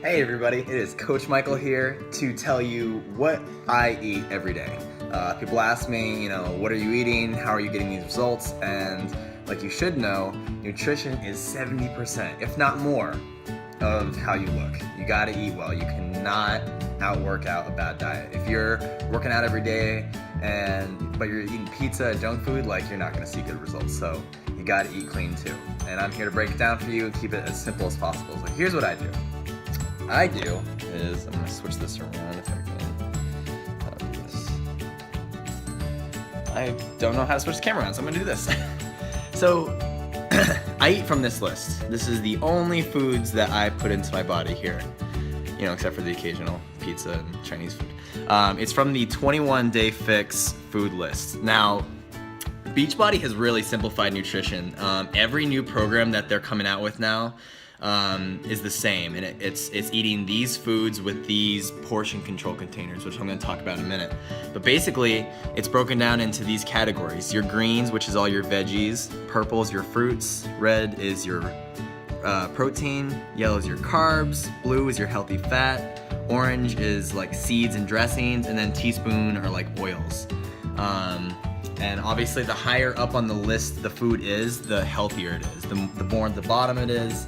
Hey everybody, it is Coach Michael here to tell you what I eat every day. People ask me, what are you eating? How are you getting these results? And like you should know, nutrition is 70%, if not more, of how you look. You gotta eat well. You cannot outwork out a bad diet. If you're working out every day but you're eating pizza and junk food, you're not gonna see good results. So you gotta eat clean too. And I'm here to break it down for you and keep it as simple as possible. So here's what I do. I'm gonna switch this around if I can. How do I do this? I don't know how to switch the camera around, so I'm gonna do this. So, I eat from this list. This is the only foods that I put into my body here, except for the occasional pizza and Chinese food. It's from the 21 Day Fix food list. Now, Beachbody has really simplified nutrition. Every new program that they're coming out with now is the same, and it's eating these foods with these portion control containers, which I'm going to talk about in a minute. But basically, it's broken down into these categories: your greens, which is all your veggies; purple is your fruits; red is your protein; yellow is your carbs; blue is your healthy fat; orange is like seeds and dressings; and then teaspoon are like oils. And obviously, the higher up on the list the food is, the healthier it is. The more at the bottom it is,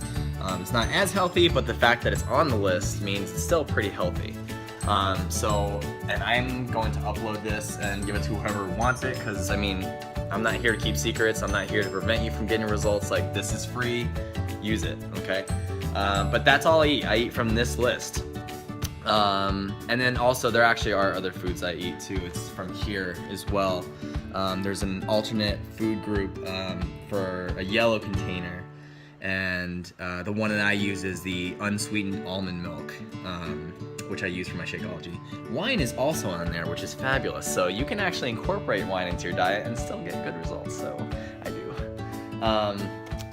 it's not as healthy, but the fact that it's on the list means it's still pretty healthy. And I'm going to upload this and give it to whoever wants it, because I'm not here to keep secrets. I'm not here to prevent you from getting results. This is free. Use it, okay? But that's all I eat. I eat from this list. And then also there actually are other foods I eat too. It's from here as well. There's an alternate food group for a yellow container, and the one that I use is the unsweetened almond milk, which I use for my Shakeology. Wine is also on there, which is fabulous. So you can actually incorporate wine into your diet and still get good results. So I do.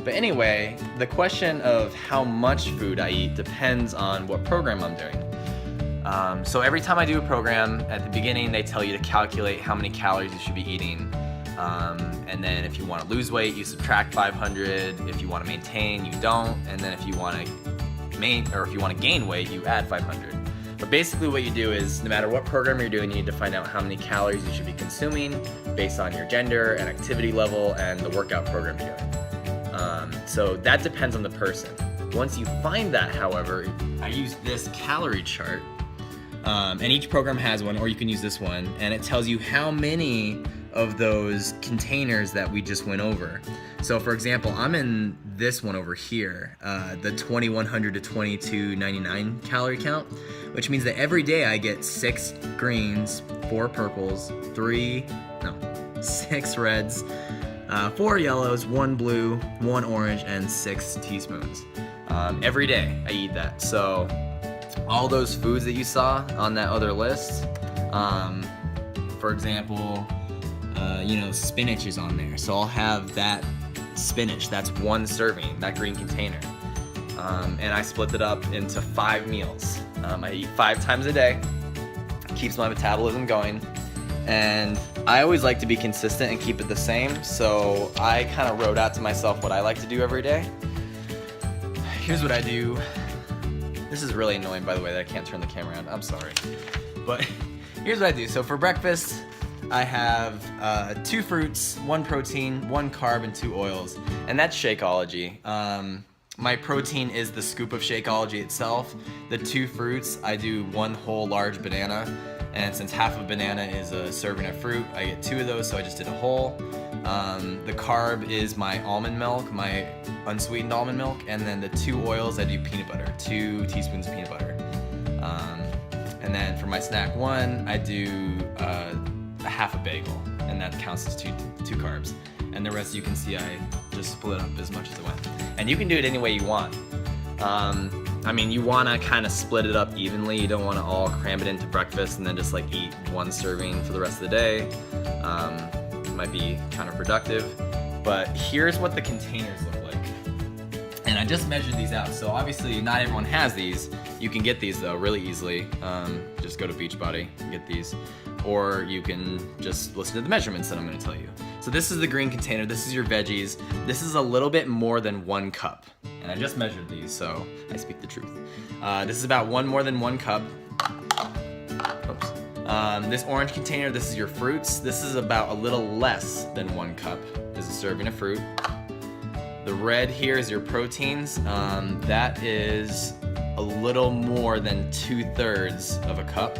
But anyway, the question of how much food I eat depends on what program I'm doing. So every time I do a program, at the beginning they tell you to calculate how many calories you should be eating. And then if you want to lose weight, you subtract 500. If you want to maintain, you don't. And then if you want to gain weight, you add 500. But basically what you do is, no matter what program you're doing, you need to find out how many calories you should be consuming based on your gender and activity level and the workout program you're doing. So that depends on the person. Once you find that, however, I use this calorie chart. And each program has one, or you can use this one, and it tells you how many of those containers that we just went over. So for example, I'm in this one over here, the 2100 to 2299 calorie count, which means that every day I get 6 greens, 4 purples, 6 reds, 4 yellows, 1 blue, 1 orange, and 6 teaspoons. Every day I eat that. So all those foods that you saw on that other list, for example, spinach is on there. So I'll have that spinach, that's 1 serving, that green container. And I split it up into 5 meals. I eat 5 times a day, keeps my metabolism going. And I always like to be consistent and keep it the same. So I kind of wrote out to myself what I like to do every day. Here's what I do. This is really annoying, by the way, that I can't turn the camera on. I'm sorry. But here's what I do. So for breakfast, I have 2 fruits, 1 protein, 1 carb, and 2 oils. And that's Shakeology. My protein is the scoop of Shakeology itself. The 2 fruits, I do 1 whole large banana. And since half of a banana is a serving of fruit, I get 2 of those, so I just did a whole. The carb is my almond milk, my unsweetened almond milk, and then the 2 oils, I do peanut butter, 2 teaspoons of peanut butter. And then for my snack 1, I do a half a bagel, and that counts as 2 carbs. And the rest, you can see I just split up as much as I went. And you can do it any way you want. You want to kind of split it up evenly. You don't want to all cram it into breakfast and then just eat 1 serving for the rest of the day. It might be counterproductive. But here's what the containers look like. And I just measured these out. So obviously not everyone has these. You can get these though really easily. Just go to Beachbody and get these. Or you can just listen to the measurements that I'm going to tell you. So So this is the green container, this is your veggies. This is a little bit more than 1 cup. And I just measured these, so I speak the truth. This is about more than 1 cup. Oops. This orange container, this is your fruits. This is about a little less than 1 cup. This is a serving of fruit. The red here is your proteins. That is a little more than 2/3 of a cup.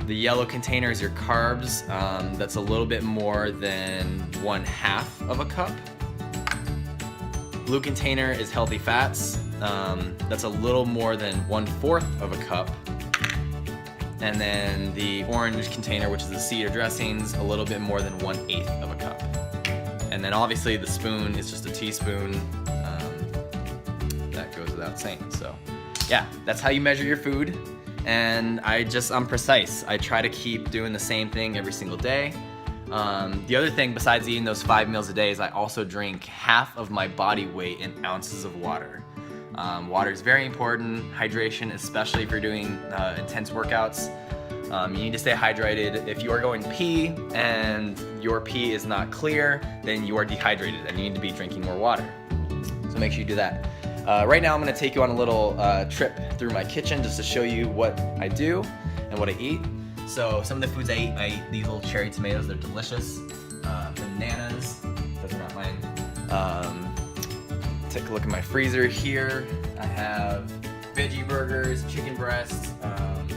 The yellow container is your carbs. That's a little bit more than 1/2 of a cup. Blue container is healthy fats. That's a little more than 1/4 of a cup. And then the orange container, which is the cedar dressings, a little bit more than 1/8 of a cup. And then obviously the spoon is just a teaspoon. That goes without saying. So yeah, that's how you measure your food. And I'm precise. I try to keep doing the same thing every single day. The other thing besides eating those 5 meals a day is I also drink half of my body weight in ounces of water. Water is very important. Hydration, especially if you're doing intense workouts. You need to stay hydrated. If you are going pee and your pee is not clear, then you are dehydrated and you need to be drinking more water. So make sure you do that. Right now I'm going to take you on a little trip through my kitchen just to show you what I do and what I eat. So some of the foods I eat these little cherry tomatoes. They're delicious. Bananas, those are not mine. Take a look at my freezer here. I have veggie burgers, chicken breasts,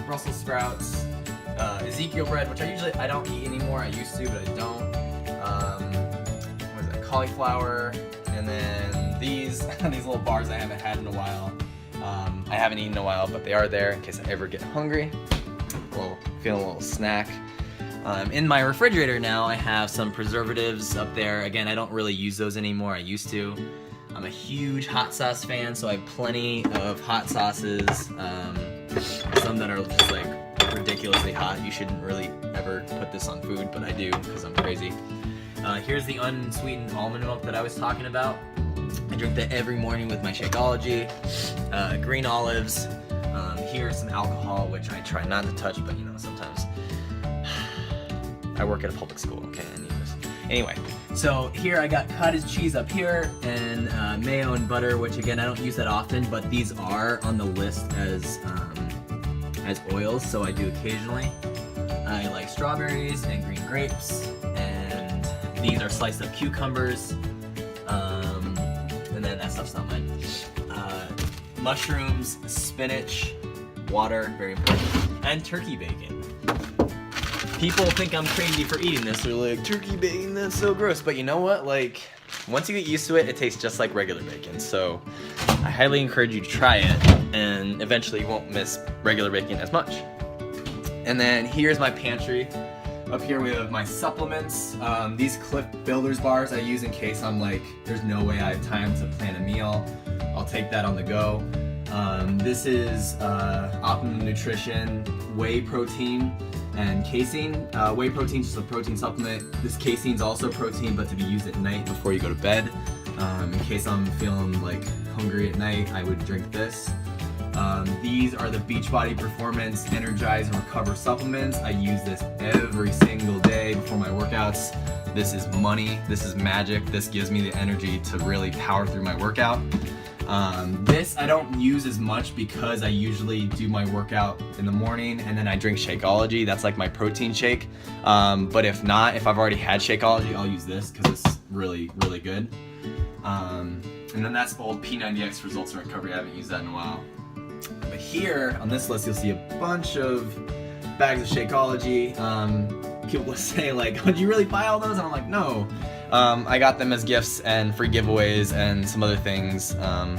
Brussels sprouts, Ezekiel bread, which I don't eat anymore. I used to, but I don't. What is that? Cauliflower, and then these little bars I haven't had in a while. I haven't eaten in a while, but they are there in case I ever get hungry. Feeling a little snack. In my refrigerator now, I have some preservatives up there. Again, I don't really use those anymore. I used to. I'm a huge hot sauce fan, so I have plenty of hot sauces. Some that are just like ridiculously hot. You shouldn't really ever put this on food, but I do because I'm crazy. Here's the unsweetened almond milk that I was talking about. I drink that every morning with my Shakeology. Green olives. Here's some alcohol, which I try not to touch, but sometimes I work at a public school. Okay, I need this. Anyway, so here I got cottage cheese up here and mayo and butter, which again I don't use that often, but these are on the list as oils, so I do occasionally. I like strawberries and green grapes, and these are sliced up cucumbers, and then that stuff's not mine. Mushrooms, spinach, water, very important, and turkey bacon. People think I'm crazy for eating this. They're like, turkey bacon, that's so gross. But you know what? Like, once you get used to it, it tastes just like regular bacon. So I highly encourage you to try it, and eventually you won't miss regular bacon as much. And then here's my pantry. Up here we have my supplements. These Cliff Builders bars I use in case I'm like, there's no way I have time to plan a meal. I'll take that on the go. This is Optimum Nutrition whey protein and casein. Whey protein is just a protein supplement. This casein is also protein, but to be used at night before you go to bed. In case I'm feeling like hungry at night, I would drink this. These are the Beachbody Performance Energize and Recover supplements. I use this every single day before my workouts. This is money. This is magic. This gives me the energy to really power through my workout. This I don't use as much because I usually do my workout in the morning and then I drink Shakeology. That's like my protein shake. But if not, if I've already had Shakeology, I'll use this because it's really, really good. And then that's old P90X Results in Recovery. I haven't used that in a while. But here on this list, you'll see a bunch of bags of Shakeology. People will say like, "Did you really buy all those?" And I'm like, "No, I got them as gifts and free giveaways and some other things. I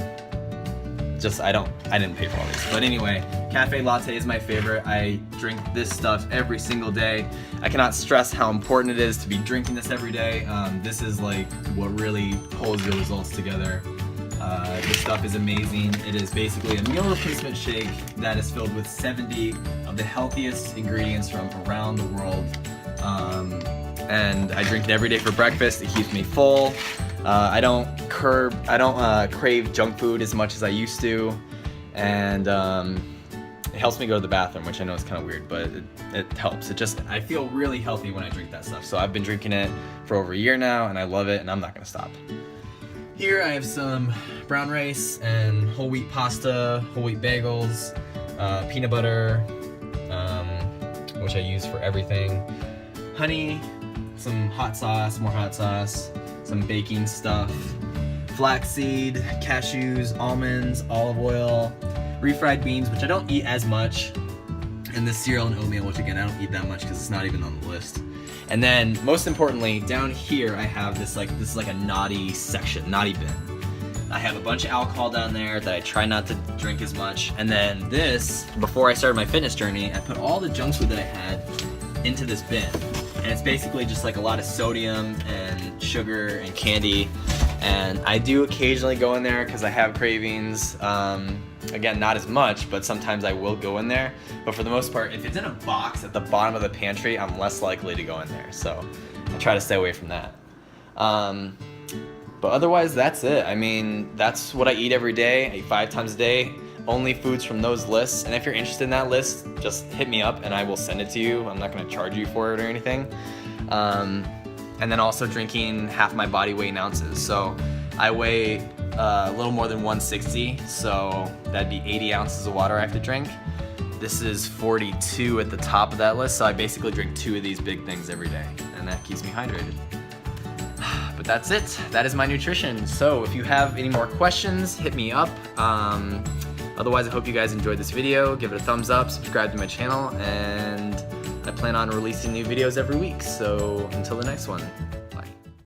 didn't pay for all these." But anyway, cafe latte is my favorite. I drink this stuff every single day. I cannot stress how important it is to be drinking this every day. This is like what really pulls your results together. This stuff is amazing. It is basically a meal replacement shake that is filled with 70 of the healthiest ingredients from around the world. And I drink it every day for breakfast. It keeps me full. I don't crave junk food as much as I used to. And It helps me go to the bathroom, which I know is kind of weird, but it helps. I feel really healthy when I drink that stuff. So I've been drinking it for over a year now, and I love it, and I'm not gonna stop. Here I have some brown rice and whole wheat pasta, whole wheat bagels, peanut butter, which I use for everything, honey, some hot sauce, more hot sauce, some baking stuff, flaxseed, cashews, almonds, olive oil, refried beans, which I don't eat as much, and this cereal and oatmeal, which again I don't eat that much because it's not even on the list. And then most importantly, down here I have this is like a naughty section, naughty bin. I have a bunch of alcohol down there that I try not to drink as much. And then this, before I started my fitness journey, I put all the junk food that I had into this bin. And it's basically just like a lot of sodium and sugar and candy. And I do occasionally go in there because I have cravings. Again, not as much, but sometimes I will go in there. But for the most part, if it's in a box at the bottom of the pantry, I'm less likely to go in there. So I try to stay away from that. But otherwise, that's it. I mean, that's what I eat every day. I eat 5 times a day. Only foods from those lists. And if you're interested in that list, just hit me up and I will send it to you. I'm not gonna charge you for it or anything. And then also drinking half my body weight in ounces. So I weigh a little more than 160, so that'd be 80 ounces of water I have to drink. This is 42 at the top of that list, so I basically drink 2 of these big things every day, and that keeps me hydrated. But that's it. That is my nutrition. So if you have any more questions, hit me up. Otherwise, I hope you guys enjoyed this video. Give it a thumbs up, subscribe to my channel, and I plan on releasing new videos every week. So until the next one.